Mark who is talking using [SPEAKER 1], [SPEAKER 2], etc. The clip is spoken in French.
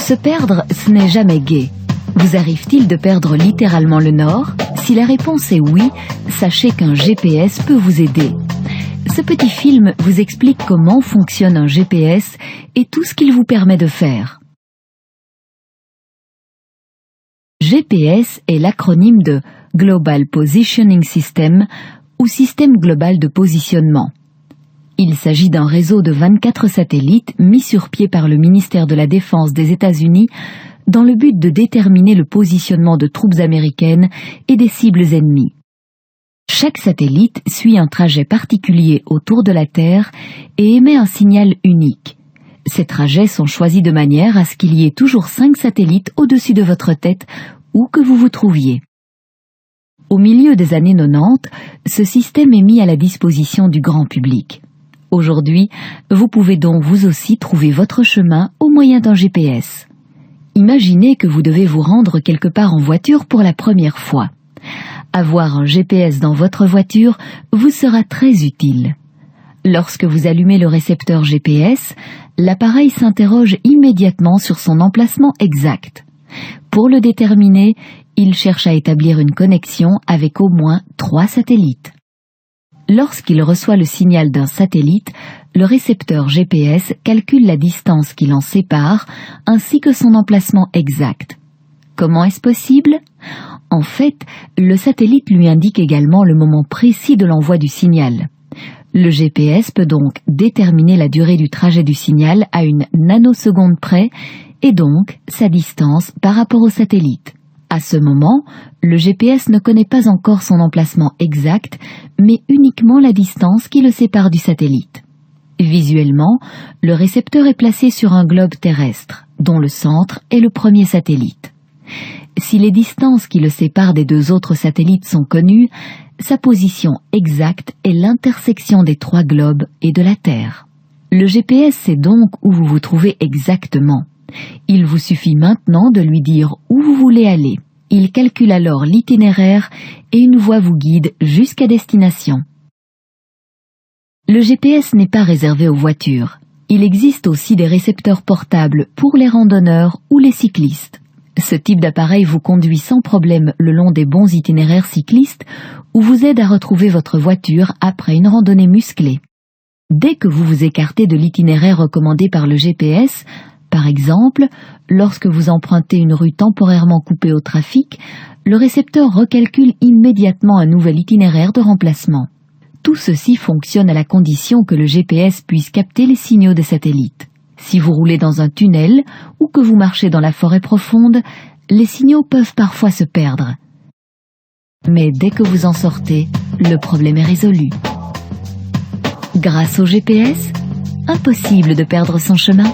[SPEAKER 1] Se perdre, ce n'est jamais gai. Vous arrive-t-il de perdre littéralement le nord? Si la réponse est oui, sachez qu'un GPS peut vous aider. Ce petit film vous explique comment fonctionne un GPS et tout ce qu'il vous permet de faire. GPS est l'acronyme de Global Positioning System ou Système global de positionnement. Il s'agit d'un réseau de 24 satellites mis sur pied par le ministère de la Défense des États-Unis dans le but de déterminer le positionnement de troupes américaines et des cibles ennemies. Chaque satellite suit un trajet particulier autour de la Terre et émet un signal unique. Ces trajets sont choisis de manière à ce qu'il y ait toujours 5 satellites au-dessus de votre tête, où que vous vous trouviez. Au milieu des années 90, ce système est mis à la disposition du grand public. Aujourd'hui, vous pouvez donc vous aussi trouver votre chemin au moyen d'un GPS. Imaginez que vous devez vous rendre quelque part en voiture pour la première fois. Avoir un GPS dans votre voiture vous sera très utile. Lorsque vous allumez le récepteur GPS, l'appareil s'interroge immédiatement sur son emplacement exact. Pour le déterminer, il cherche à établir une connexion avec au moins 3 satellites. Lorsqu'il reçoit le signal d'un satellite, le récepteur GPS calcule la distance qui l'en sépare ainsi que son emplacement exact. Comment est-ce possible? En fait, le satellite lui indique également le moment précis de l'envoi du signal. Le GPS peut donc déterminer la durée du trajet du signal à une nanoseconde près et donc sa distance par rapport au satellite. À ce moment, le GPS ne connaît pas encore son emplacement exact, mais uniquement la distance qui le sépare du satellite. Visuellement, le récepteur est placé sur un globe terrestre, dont le centre est le premier satellite. Si les distances qui le séparent des 2 autres satellites sont connues, sa position exacte est l'intersection des 3 globes et de la Terre. Le GPS sait donc où vous vous trouvez exactement. Il vous suffit maintenant de lui dire où vous voulez aller. Il calcule alors l'itinéraire et une voie vous guide jusqu'à destination. Le GPS n'est pas réservé aux voitures. Il existe aussi des récepteurs portables pour les randonneurs ou les cyclistes. Ce type d'appareil vous conduit sans problème le long des bons itinéraires cyclistes ou vous aide à retrouver votre voiture après une randonnée musclée. Dès que vous vous écartez de l'itinéraire recommandé par le GPS, par exemple, lorsque vous empruntez une rue temporairement coupée au trafic, le récepteur recalcule immédiatement un nouvel itinéraire de remplacement. Tout ceci fonctionne à la condition que le GPS puisse capter les signaux des satellites. Si vous roulez dans un tunnel ou que vous marchez dans la forêt profonde, les signaux peuvent parfois se perdre. Mais dès que vous en sortez, le problème est résolu. Grâce au GPS, impossible de perdre son chemin.